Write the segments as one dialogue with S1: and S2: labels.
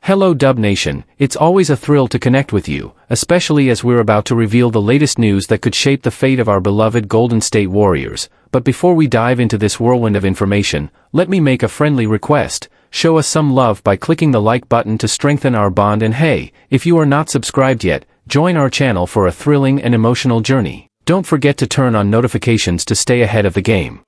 S1: Hello Dub Nation, it's always a thrill to connect with you, especially as we're about to reveal the latest news that could shape the fate of our beloved Golden State Warriors. But before we dive into this whirlwind of information, let me make a friendly request. Show us some love by clicking the like button to strengthen our bond, and hey, if you are not subscribed yet, join our channel for a thrilling and emotional journey. Don't forget to turn on notifications to stay ahead of the game.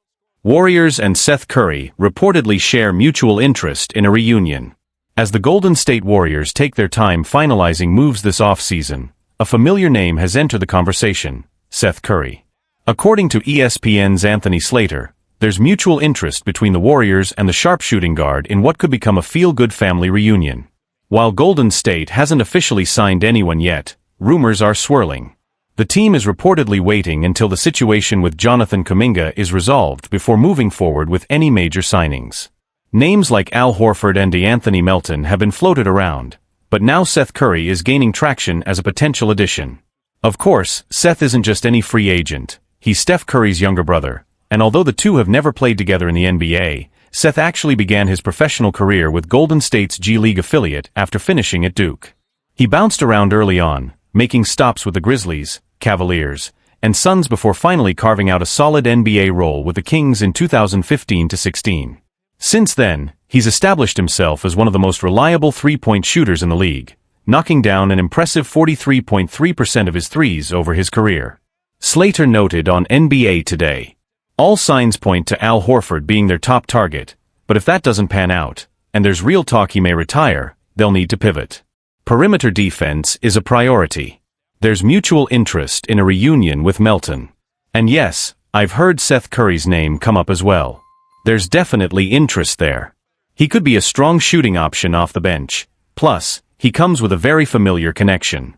S2: Warriors and Seth Curry reportedly share mutual interest in a reunion. As the Golden State Warriors take their time finalizing moves this offseason, a familiar name has entered the conversation: Seth Curry. According to ESPN's Anthony Slater, there's mutual interest between the Warriors and the sharpshooting guard in what could become a feel-good family reunion. While Golden State hasn't officially signed anyone yet, rumors are swirling. The team is reportedly waiting until the situation with Jonathan Kuminga is resolved before moving forward with any major signings. Names like Al Horford and DeAnthony Melton have been floated around, but now Seth Curry is gaining traction as a potential addition. Of course, Seth isn't just any free agent. He's Steph Curry's younger brother, and although the two have never played together in the NBA, Seth actually began his professional career with Golden State's G League affiliate after finishing at Duke. He bounced around early on, making stops with the Grizzlies, Cavaliers, and Suns before finally carving out a solid NBA role with the Kings in 2015-16. Since then, he's established himself as one of the most reliable three-point shooters in the league, knocking down an impressive 43.3% of his threes over his career. Slater noted on NBA Today, "All signs point to Al Horford being their top target, but if that doesn't pan out, and there's real talk he may retire, they'll need to pivot. Perimeter defense is a priority. There's mutual interest in a reunion with Melton. And yes, I've heard Seth Curry's name come up as well. There's definitely interest there. He could be a strong shooting option off the bench. Plus, he comes with a very familiar connection."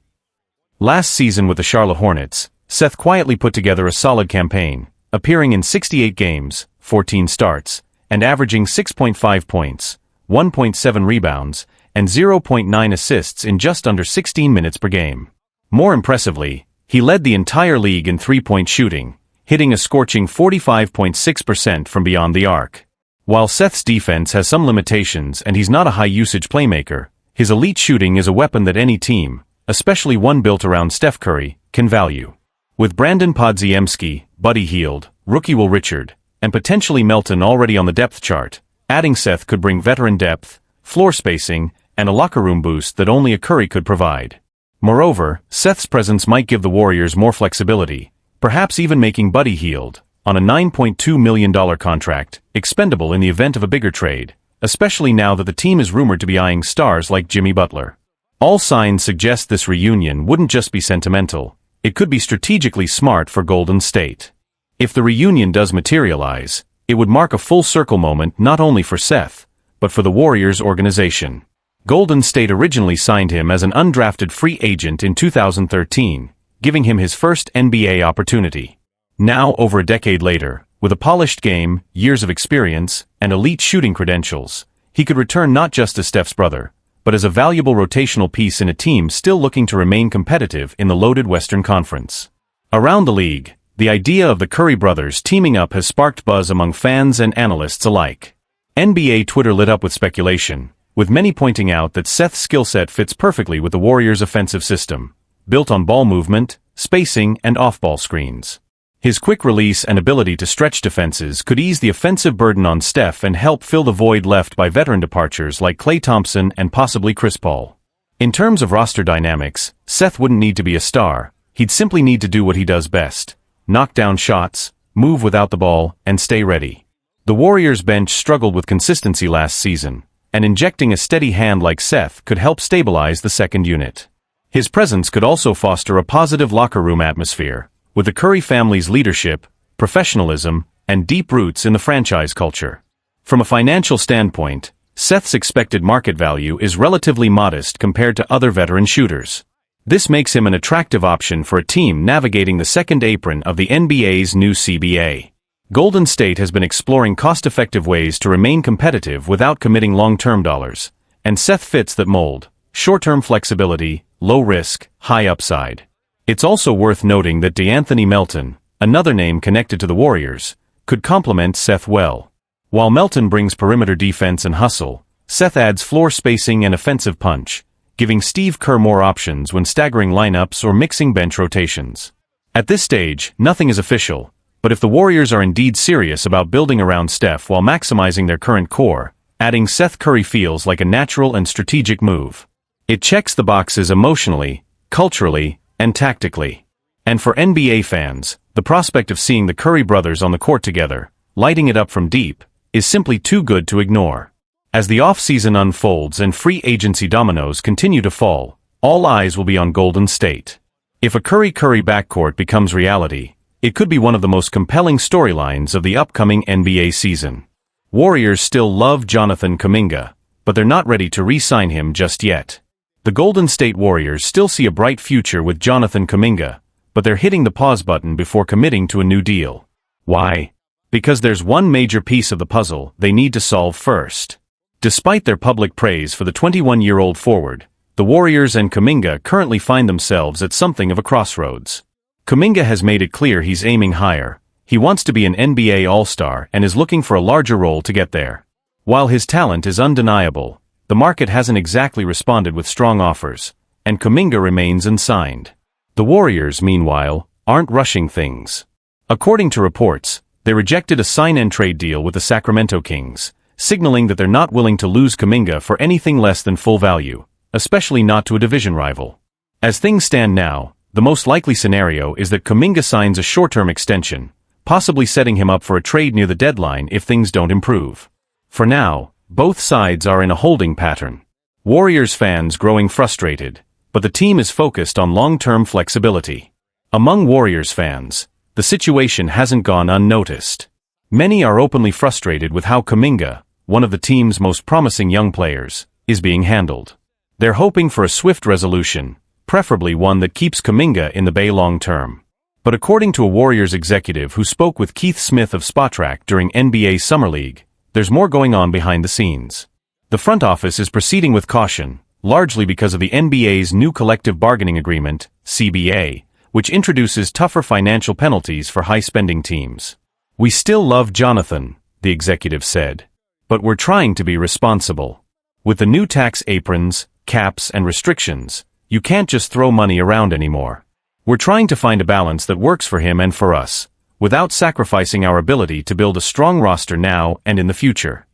S2: Last season with the Charlotte Hornets, Seth quietly put together a solid campaign, appearing in 68 games, 14 starts, and averaging 6.5 points, 1.7 rebounds, and 0.9 assists in just under 16 minutes per game. More impressively, he led the entire league in three-point shooting, hitting a scorching 45.6% from beyond the arc. While Seth's defense has some limitations and he's not a high-usage playmaker, his elite shooting is a weapon that any team, especially one built around Steph Curry, can value. With Brandon Podziemski, Buddy Hield, rookie Will Richard, and potentially Melton already on the depth chart, adding Seth could bring veteran depth, floor spacing, and a locker room boost that only a Curry could provide. Moreover, Seth's presence might give the Warriors more flexibility, perhaps even making Buddy Hield, on a $9.2 million contract, expendable in the event of a bigger trade, especially now that the team is rumored to be eyeing stars like Jimmy Butler. All signs suggest this reunion wouldn't just be sentimental, it could be strategically smart for Golden State. If the reunion does materialize, it would mark a full-circle moment not only for Seth, but for the Warriors organization. Golden State originally signed him as an undrafted free agent in 2013, giving him his first NBA opportunity. Now, over a decade later, with a polished game, years of experience, and elite shooting credentials, he could return not just as Steph's brother, but as a valuable rotational piece in a team still looking to remain competitive in the loaded Western Conference. Around the league, the idea of the Curry brothers teaming up has sparked buzz among fans and analysts alike. NBA Twitter lit up with speculation, with many pointing out that Seth's skill set fits perfectly with the Warriors' offensive system, built on ball movement, spacing, and off-ball screens. His quick release and ability to stretch defenses could ease the offensive burden on Steph and help fill the void left by veteran departures like Klay Thompson and possibly Chris Paul. In terms of roster dynamics, Seth wouldn't need to be a star, he'd simply need to do what he does best: knock down shots, move without the ball, and stay ready. The Warriors' bench struggled with consistency last season, and injecting a steady hand like Seth could help stabilize the second unit. His presence could also foster a positive locker room atmosphere, with the Curry family's leadership, professionalism, and deep roots in the franchise culture. From a financial standpoint, Seth's expected market value is relatively modest compared to other veteran shooters. This makes him an attractive option for a team navigating the second apron of the NBA's new CBA. Golden State has been exploring cost-effective ways to remain competitive without committing long-term dollars, and Seth fits that mold: short-term flexibility, low risk, high upside. It's also worth noting that DeAnthony Melton, another name connected to the Warriors, could complement Seth well. While Melton brings perimeter defense and hustle, Seth adds floor spacing and offensive punch, giving Steve Kerr more options when staggering lineups or mixing bench rotations. At this stage, nothing is official, but if the Warriors are indeed serious about building around Steph while maximizing their current core, adding Seth Curry feels like a natural and strategic move. It checks the boxes emotionally, culturally, and tactically. And for NBA fans, the prospect of seeing the Curry brothers on the court together, lighting it up from deep, is simply too good to ignore. As the offseason unfolds and free agency dominoes continue to fall, all eyes will be on Golden State. If a Curry-Curry backcourt becomes reality, it could be one of the most compelling storylines of the upcoming NBA season. Warriors still love Jonathan Kuminga, but they're not ready to re-sign him just yet. The Golden State Warriors still see a bright future with Jonathan Kuminga, but they're hitting the pause button before committing to a new deal. Why? Because there's one major piece of the puzzle they need to solve first. Despite their public praise for the 21-year-old forward, the Warriors and Kuminga currently find themselves at something of a crossroads. Kuminga has made it clear he's aiming higher. He wants to be an NBA All-Star and is looking for a larger role to get there. While his talent is undeniable, the market hasn't exactly responded with strong offers, and Kuminga remains unsigned. The Warriors, meanwhile, aren't rushing things. According to reports, they rejected a sign-and-trade deal with the Sacramento Kings, signaling that they're not willing to lose Kuminga for anything less than full value, especially not to a division rival. As things stand now, the most likely scenario is that Kuminga signs a short-term extension, possibly setting him up for a trade near the deadline if things don't improve. For now, both sides are in a holding pattern. Warriors fans growing frustrated, but the team is focused on long-term flexibility. Among Warriors fans, the situation hasn't gone unnoticed. Many are openly frustrated with how Kuminga, one of the team's most promising young players, is being handled. They're hoping for a swift resolution, preferably one that keeps Kuminga in the Bay long-term. But according to a Warriors executive who spoke with Keith Smith of Spotrac during NBA Summer League, there's more going on behind the scenes. The front office is proceeding with caution, largely because of the NBA's new collective bargaining agreement, CBA, which introduces tougher financial penalties for high-spending teams. "We still love Jonathan," the executive said, "but we're trying to be responsible. With the new tax aprons, caps, and restrictions, you can't just throw money around anymore. We're trying to find a balance that works for him and for us, without sacrificing our ability to build a strong roster now and in the future."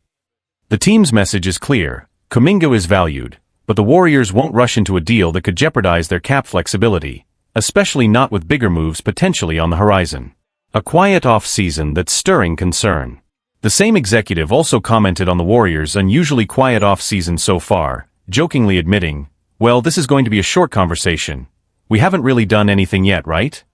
S2: The team's message is clear: Kuminga is valued, but the Warriors won't rush into a deal that could jeopardize their cap flexibility, especially not with bigger moves potentially on the horizon. A quiet off-season that's stirring concern. The same executive also commented on the Warriors' unusually quiet off-season so far, jokingly admitting, "Well, this is going to be a short conversation. We haven't really done anything yet, right?"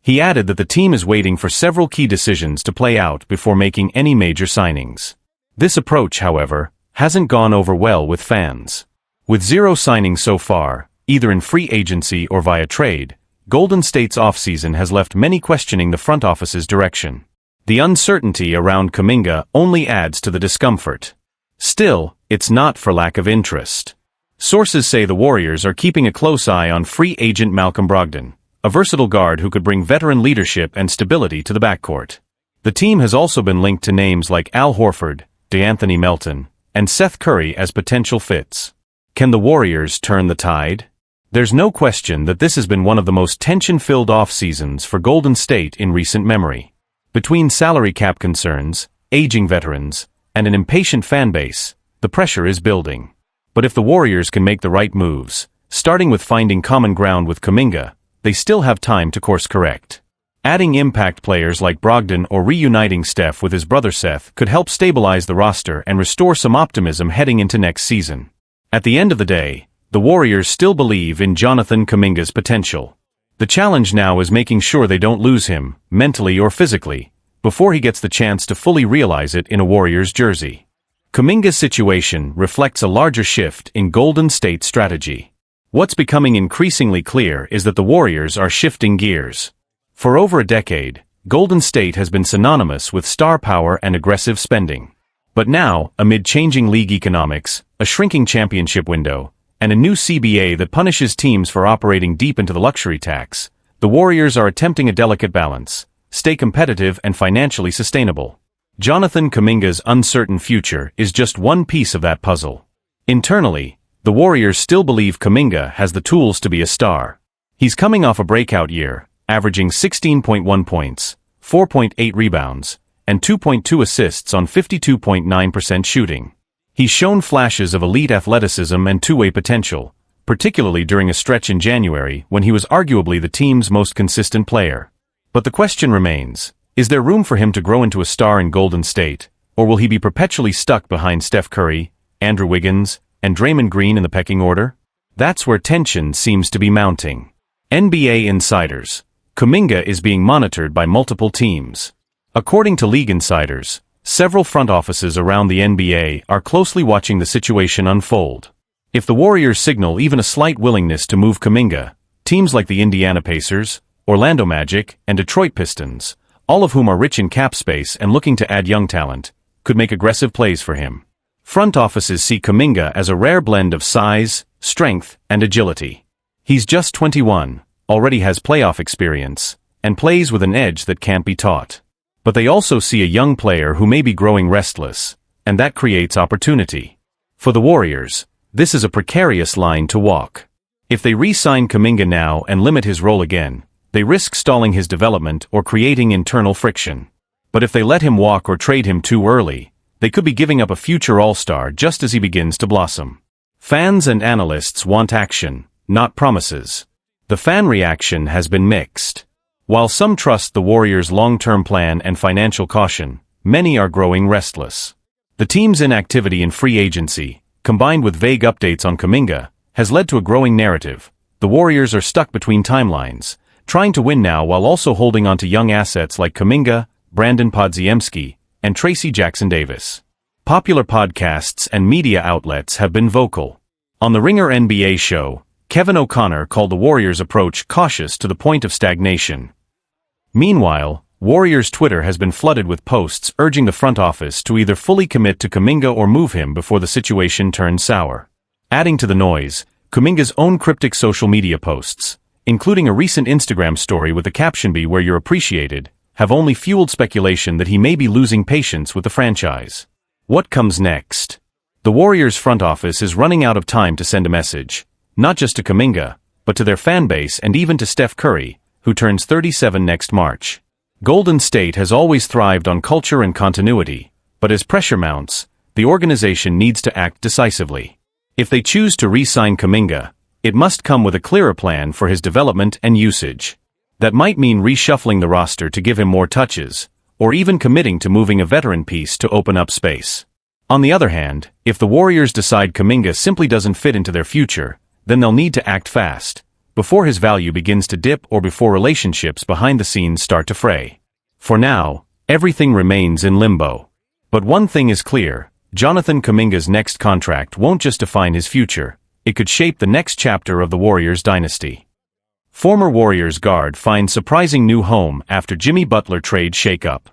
S2: He added that the team is waiting for several key decisions to play out before making any major signings. This approach, however, hasn't gone over well with fans. With zero signings so far, either in free agency or via trade, Golden State's offseason has left many questioning the front office's direction. The uncertainty around Kuminga only adds to the discomfort. Still, it's not for lack of interest. Sources say the Warriors are keeping a close eye on free agent Malcolm Brogdon, a versatile guard who could bring veteran leadership and stability to the backcourt. The team has also been linked to names like Al Horford, DeAnthony Melton, and Seth Curry as potential fits. Can the Warriors turn the tide? There's no question that this has been one of the most tension-filled off-seasons for Golden State in recent memory. Between salary cap concerns, aging veterans, and an impatient fan base, the pressure is building. But if the Warriors can make the right moves, starting with finding common ground with Kuminga, they still have time to course-correct. Adding impact players like Brogdon or reuniting Steph with his brother Seth could help stabilize the roster and restore some optimism heading into next season. At the end of the day, the Warriors still believe in Jonathan Kuminga's potential. The challenge now is making sure they don't lose him, mentally or physically, before he gets the chance to fully realize it in a Warriors jersey. Kuminga's situation reflects a larger shift in Golden State's strategy. What's becoming increasingly clear is that the Warriors are shifting gears. For over a decade, Golden State has been synonymous with star power and aggressive spending. But now, amid changing league economics, a shrinking championship window, and a new CBA that punishes teams for operating deep into the luxury tax, the Warriors are attempting a delicate balance: stay competitive and financially sustainable. Jonathan Kuminga's uncertain future is just one piece of that puzzle. Internally, the Warriors still believe Kuminga has the tools to be a star. He's coming off a breakout year, averaging 16.1 points, 4.8 rebounds, and 2.2 assists on 52.9% shooting. He's shown flashes of elite athleticism and two-way potential, particularly during a stretch in January when he was arguably the team's most consistent player. But the question remains, is there room for him to grow into a star in Golden State, or will he be perpetually stuck behind Steph Curry, Andrew Wiggins, and Draymond Green in the pecking order? That's where tension seems to be mounting. NBA insiders. Kuminga is being monitored by multiple teams. According to league insiders, several front offices around the NBA are closely watching the situation unfold. If the Warriors signal even a slight willingness to move Kuminga, teams like the Indiana Pacers, Orlando Magic, and Detroit Pistons, all of whom are rich in cap space and looking to add young talent, could make aggressive plays for him. Front offices see Kuminga as a rare blend of size, strength, and agility. He's just 21, already has playoff experience, and plays with an edge that can't be taught. But they also see a young player who may be growing restless, and that creates opportunity. For the Warriors, this is a precarious line to walk. If they re-sign Kuminga now and limit his role again, they risk stalling his development or creating internal friction. But if they let him walk or trade him too early, they could be giving up a future all-star just as he begins to blossom. Fans and analysts want action, not promises. The fan reaction has been mixed. While some trust the Warriors' long-term plan and financial caution, many are growing restless. The team's inactivity in free agency, combined with vague updates on Kuminga, has led to a growing narrative. The Warriors are stuck between timelines, trying to win now while also holding on to young assets like Kuminga, Brandon Podziemski, and Tracy Jackson-Davis. Popular podcasts and media outlets have been vocal. On the Ringer NBA show, Kevin O'Connor called the Warriors' approach cautious to the point of stagnation. Meanwhile, Warriors Twitter has been flooded with posts urging the front office to either fully commit to Kuminga or move him before the situation turns sour. Adding to the noise, Kuminga's own cryptic social media posts, including a recent Instagram story with the caption "Be where you're appreciated," have only fueled speculation that he may be losing patience with the franchise. What comes next? The Warriors front office is running out of time to send a message, not just to Kuminga, but to their fan base and even to Steph Curry, who turns 37 next March. Golden State has always thrived on culture and continuity, but as pressure mounts, the organization needs to act decisively. If they choose to re-sign Kuminga, it must come with a clearer plan for his development and usage. That might mean reshuffling the roster to give him more touches, or even committing to moving a veteran piece to open up space. On the other hand, if the Warriors decide Kuminga simply doesn't fit into their future, then they'll need to act fast, before his value begins to dip or before relationships behind the scenes start to fray. For now, everything remains in limbo. But one thing is clear, Jonathan Kuminga's next contract won't just define his future, it could shape the next chapter of the Warriors dynasty. Former Warriors guard finds surprising new home after Jimmy Butler trade shakeup.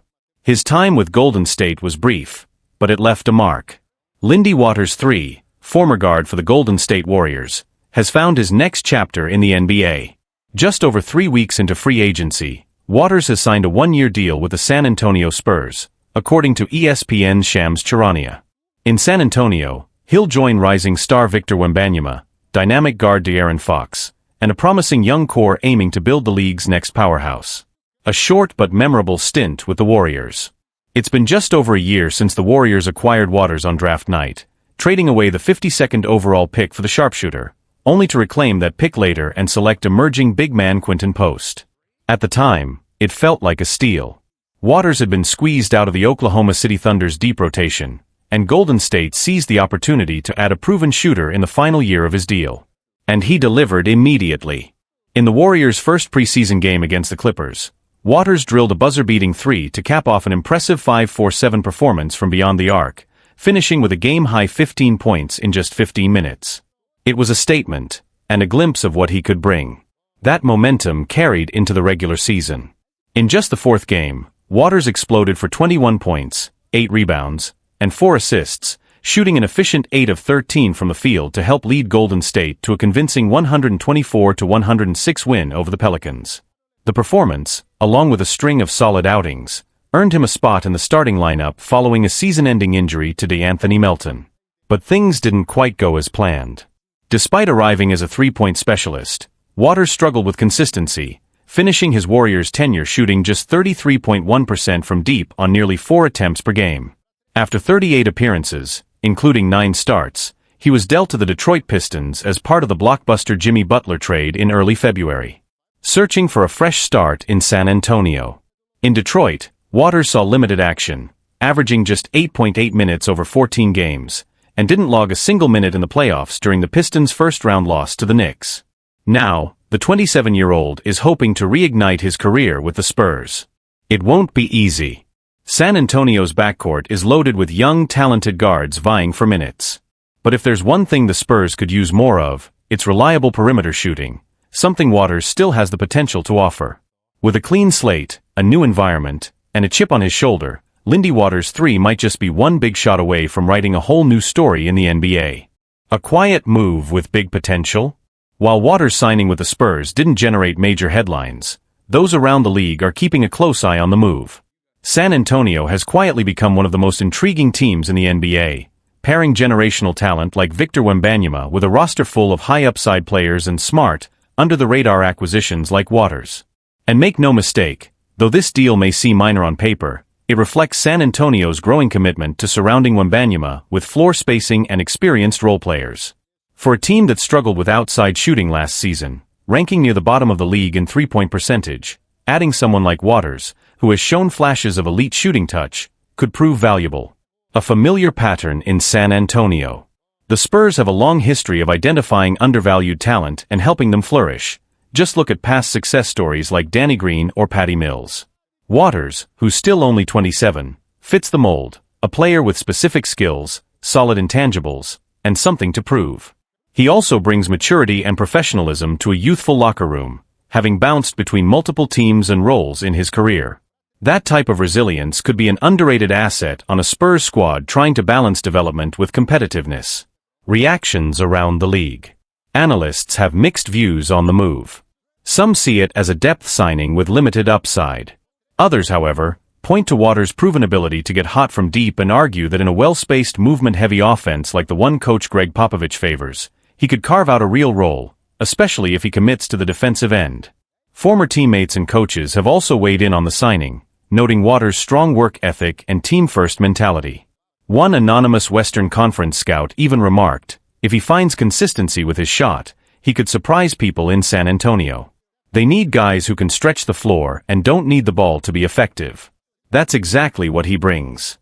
S2: His time with Golden State was brief, but it left a mark. Lindy Waters III, former guard for the Golden State Warriors, has found his next chapter in the NBA. Just over 3 weeks into free agency, Waters has signed a one-year deal with the San Antonio Spurs, according to ESPN's Shams Charania. In San Antonio, he'll join rising star Victor Wembanyama, dynamic guard De'Aaron Fox, and a promising young core aiming to build the league's next powerhouse. A short but memorable stint with the Warriors. It's been just over a year since the Warriors acquired Waters on draft night, trading away the 52nd overall pick for the sharpshooter, only to reclaim that pick later and select emerging big man Quinton Post. At the time, it felt like a steal. Waters had been squeezed out of the Oklahoma City Thunder's deep rotation, and Golden State seized the opportunity to add a proven shooter in the final year of his deal. And he delivered immediately. In the Warriors' first preseason game against the Clippers, Waters drilled a buzzer-beating three to cap off an impressive 5-4-7 performance from beyond the arc, finishing with a game-high 15 points in just 15 minutes. It was a statement, and a glimpse of what he could bring. That momentum carried into the regular season. In just the fourth game, Waters exploded for 21 points, 8 rebounds, and 4 assists, shooting an efficient 8 of 13 from the field to help lead Golden State to a convincing 124-106 win over the Pelicans. The performance, along with a string of solid outings, earned him a spot in the starting lineup following a season-ending injury to DeAnthony Melton. But things didn't quite go as planned. Despite arriving as a three-point specialist, Waters struggled with consistency, finishing his Warriors' tenure shooting just 33.1% from deep on nearly 4 attempts per game. After 38 appearances, including 9 starts, he was dealt to the Detroit Pistons as part of the blockbuster Jimmy Butler trade in early February. Searching for a fresh start in San Antonio. In Detroit, Waters saw limited action, averaging just 8.8 minutes over 14 games, and didn't log a single minute in the playoffs during the Pistons' first-round loss to the Knicks. Now, the 27-year-old is hoping to reignite his career with the Spurs. It won't be easy. San Antonio's backcourt is loaded with young, talented guards vying for minutes. But if there's one thing the Spurs could use more of, it's reliable perimeter shooting, something Waters still has the potential to offer. With a clean slate, a new environment, and a chip on his shoulder, Lindy Waters' 3 might just be one big shot away from writing a whole new story in the NBA. A quiet move with big potential? While Waters' signing with the Spurs didn't generate major headlines, those around the league are keeping a close eye on the move. San Antonio has quietly become one of the most intriguing teams in the NBA, pairing generational talent like Victor Wembanyama with a roster full of high-upside players and smart, under-the-radar acquisitions like Waters. And make no mistake, though this deal may seem minor on paper, it reflects San Antonio's growing commitment to surrounding Wembanyama with floor spacing and experienced role players. For a team that struggled with outside shooting last season, ranking near the bottom of the league in three-point percentage, adding someone like Waters, who has shown flashes of elite shooting touch, could prove valuable. A familiar pattern in San Antonio. The Spurs have a long history of identifying undervalued talent and helping them flourish. Just look at past success stories like Danny Green or Patty Mills. Waters, who's still only 27, fits the mold, a player with specific skills, solid intangibles, and something to prove. He also brings maturity and professionalism to a youthful locker room, having bounced between multiple teams and roles in his career. That type of resilience could be an underrated asset on a Spurs squad trying to balance development with competitiveness. Reactions around the league. Analysts have mixed views on the move. Some see it as a depth signing with limited upside. Others, however, point to Waters' proven ability to get hot from deep and argue that in a well-spaced movement-heavy offense like the one coach Greg Popovich favors, he could carve out a real role, especially if he commits to the defensive end. Former teammates and coaches have also weighed in on the signing, noting Waters' strong work ethic and team-first mentality. One anonymous Western Conference scout even remarked, if he finds consistency with his shot, he could surprise people in San Antonio. They need guys who can stretch the floor and don't need the ball to be effective. That's exactly what he brings.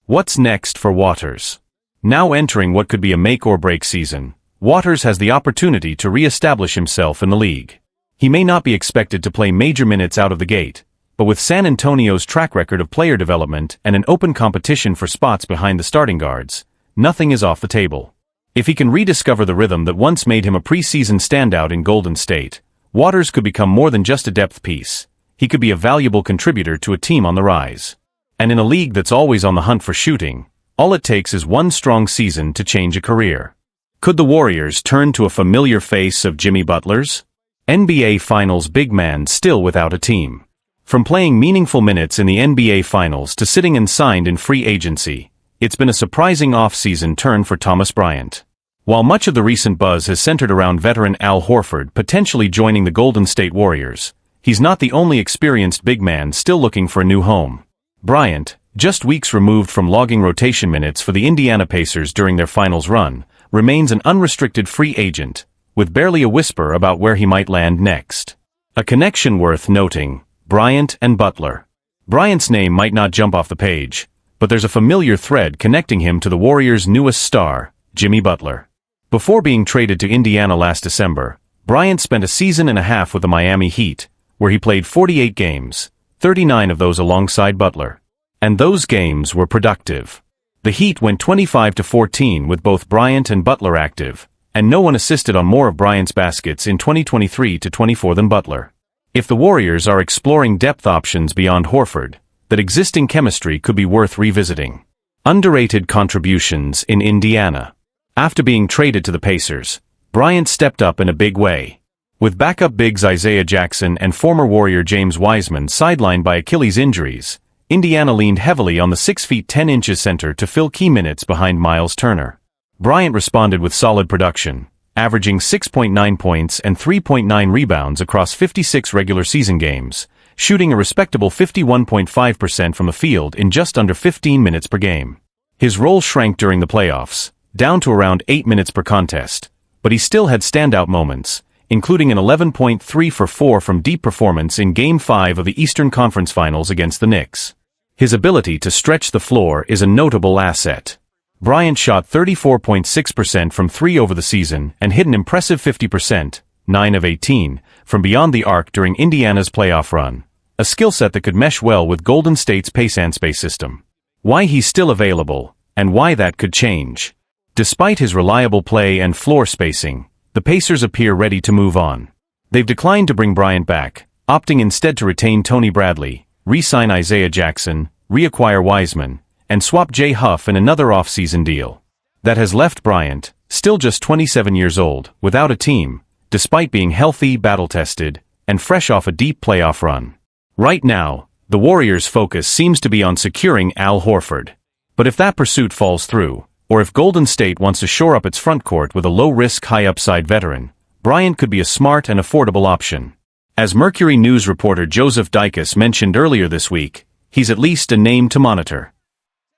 S2: What's next for Waters? Now entering what could be a make-or-break season, Waters has the opportunity to re-establish himself in the league. He may not be expected to play major minutes out of the gate, but with San Antonio's track record of player development and an open competition for spots behind the starting guards, nothing is off the table. If he can rediscover the rhythm that once made him a preseason standout in Golden State, Waters could become more than just a depth piece. He could be a valuable contributor to a team on the rise. And in a league that's always on the hunt for shooting, all it takes is one strong season to change a career. Could the Warriors turn to a familiar face of Jimmy Butler's? NBA Finals big man still without a team. From playing meaningful minutes in the NBA Finals to sitting unsigned in free agency, it's been a surprising off-season turn for Thomas Bryant. While much of the recent buzz has centered around veteran Al Horford potentially joining the Golden State Warriors, he's not the only experienced big man still looking for a new home. Bryant, just weeks removed from logging rotation minutes for the Indiana Pacers during their finals run, remains an unrestricted free agent, with barely a whisper about where he might land next. A connection worth noting, Bryant and Butler. Bryant's name might not jump off the page, but there's a familiar thread connecting him to the Warriors' newest star, Jimmy Butler. Before being traded to Indiana last December, Bryant spent a season and a half with the Miami Heat, where he played 48 games, 39 of those alongside Butler. And those games were productive. The Heat went 25-14 with both Bryant and Butler active, and no one assisted on more of Bryant's baskets in 2023-24 than Butler. If the Warriors are exploring depth options beyond Horford, that existing chemistry could be worth revisiting. Underrated contributions in Indiana. After being traded to the Pacers, Bryant stepped up in a big way. With backup bigs Isaiah Jackson and former Warrior James Wiseman sidelined by Achilles injuries, Indiana leaned heavily on the 6 feet 10 inches center to fill key minutes behind Miles Turner. Bryant responded with solid production, averaging 6.9 points and 3.9 rebounds across 56 regular season games, shooting a respectable 51.5% from the field in just under 15 minutes per game. His role shrank during the playoffs, down to around 8 minutes per contest, but he still had standout moments, including an 11.3 for 4 from deep performance in Game 5 of the Eastern Conference Finals against the Knicks. His ability to stretch the floor is a notable asset. Bryant shot 34.6% from 3 over the season and hit an impressive 50%, 9 of 18, from beyond the arc during Indiana's playoff run, a skill set that could mesh well with Golden State's pace and space system. Why he's still available, and why that could change. Despite his reliable play and floor spacing, the Pacers appear ready to move on. They've declined to bring Bryant back, opting instead to retain Tony Bradley, re-sign Isaiah Jackson, reacquire Wiseman, and swap Jay Huff in another off-season deal. That has left Bryant, still just 27 years old, without a team, despite being healthy, battle-tested, and fresh off a deep playoff run. Right now, the Warriors' focus seems to be on securing Al Horford. But if that pursuit falls through, or if Golden State wants to shore up its frontcourt with a low-risk, high-upside veteran, Bryant could be a smart and affordable option. As Mercury News reporter Joseph Dicus mentioned earlier this week, he's at least a name to monitor.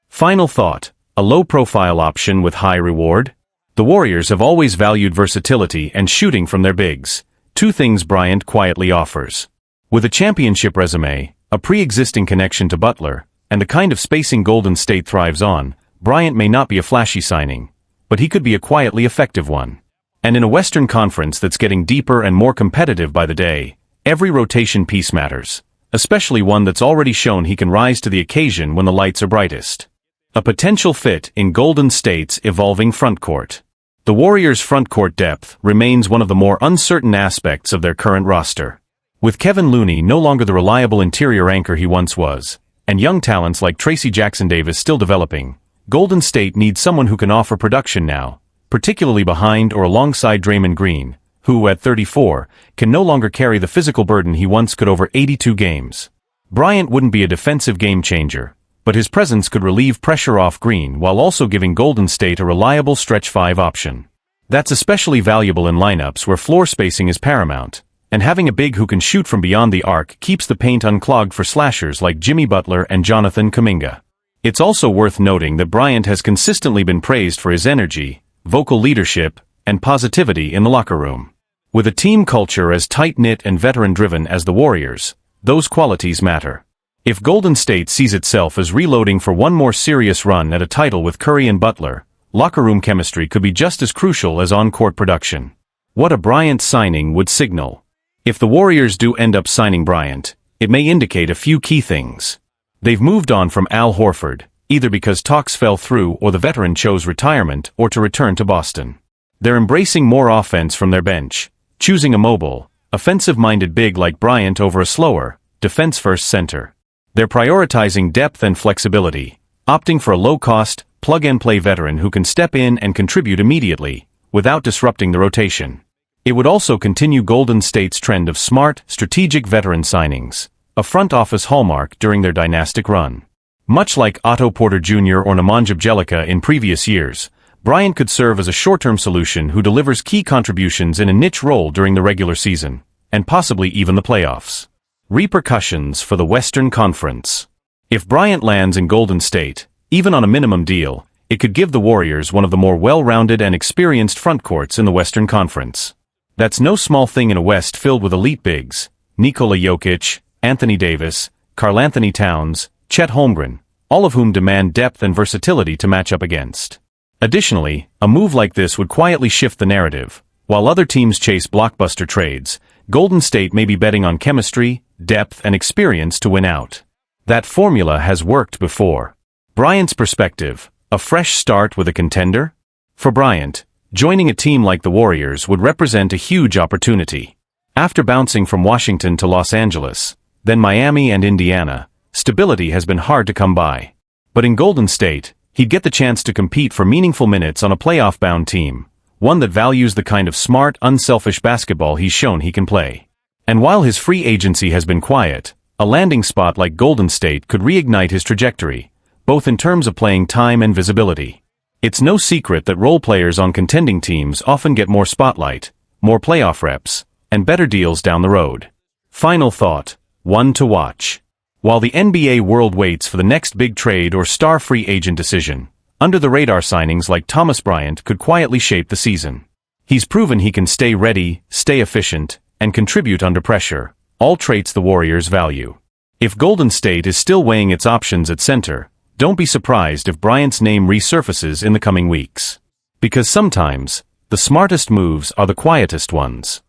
S2: Final thought, a low-profile option with high reward? The Warriors have always valued versatility and shooting from their bigs, two things Bryant quietly offers. With a championship resume, a pre-existing connection to Butler, and the kind of spacing Golden State thrives on, Bryant may not be a flashy signing, but he could be a quietly effective one. And in a Western Conference that's getting deeper and more competitive by the day, every rotation piece matters, especially one that's already shown he can rise to the occasion when the lights are brightest. A potential fit in Golden State's evolving frontcourt. The Warriors' frontcourt depth remains one of the more uncertain aspects of their current roster. With Kevin Looney no longer the reliable interior anchor he once was, and young talents like Tracy Jackson-Davis still developing, Golden State needs someone who can offer production now, particularly behind or alongside Draymond Green, who, at 34, can no longer carry the physical burden he once could over 82 games. Bryant wouldn't be a defensive game-changer, but his presence could relieve pressure off Green while also giving Golden State a reliable stretch 5 option. That's especially valuable in lineups where floor spacing is paramount, and having a big who can shoot from beyond the arc keeps the paint unclogged for slashers like Jimmy Butler and Jonathan Kuminga. It's also worth noting that Bryant has consistently been praised for his energy, vocal leadership, and positivity in the locker room. With a team culture as tight-knit and veteran-driven as the Warriors, those qualities matter. If Golden State sees itself as reloading for one more serious run at a title with Curry and Butler, locker room chemistry could be just as crucial as on-court production. What a Bryant signing would signal. If the Warriors do end up signing Bryant, it may indicate a few key things. They've moved on from Al Horford, either because talks fell through or the veteran chose retirement or to return to Boston. They're embracing more offense from their bench, choosing a mobile, offensive-minded big like Bryant over a slower, defense-first center. They're prioritizing depth and flexibility, opting for a low-cost, plug-and-play veteran who can step in and contribute immediately, without disrupting the rotation. It would also continue Golden State's trend of smart, strategic veteran signings, a front-office hallmark during their dynastic run. Much like Otto Porter Jr. or Nemanja Bjelica in previous years, Bryant could serve as a short-term solution who delivers key contributions in a niche role during the regular season, and possibly even the playoffs. Repercussions for the Western Conference. If Bryant lands in Golden State, even on a minimum deal, it could give the Warriors one of the more well-rounded and experienced frontcourts in the Western Conference. That's no small thing in a West filled with elite bigs, Nikola Jokic, Anthony Davis, Karl-Anthony Towns, Chet Holmgren, all of whom demand depth and versatility to match up against. Additionally, a move like this would quietly shift the narrative. While other teams chase blockbuster trades, Golden State may be betting on chemistry, depth, and experience to win out. That formula has worked before. Bryant's perspective, a fresh start with a contender? For Bryant, joining a team like the Warriors would represent a huge opportunity. After bouncing from Washington to Los Angeles, then Miami and Indiana, stability has been hard to come by. But in Golden State, he'd get the chance to compete for meaningful minutes on a playoff-bound team, one that values the kind of smart, unselfish basketball he's shown he can play. And while his free agency has been quiet, A landing spot like Golden State could reignite his trajectory, both in terms of playing time and visibility. It's no secret that role players on contending teams often get more spotlight, more playoff reps, and better deals down the road. Final thought, one to watch. While the NBA world waits for the next big trade or star free agent decision, under-the-radar signings like Thomas Bryant could quietly shape the season. He's proven he can stay ready, stay efficient, and contribute under pressure, all traits the Warriors value. If Golden State is still weighing its options at center, don't be surprised if Bryant's name resurfaces in the coming weeks. Because sometimes, the smartest moves are the quietest ones.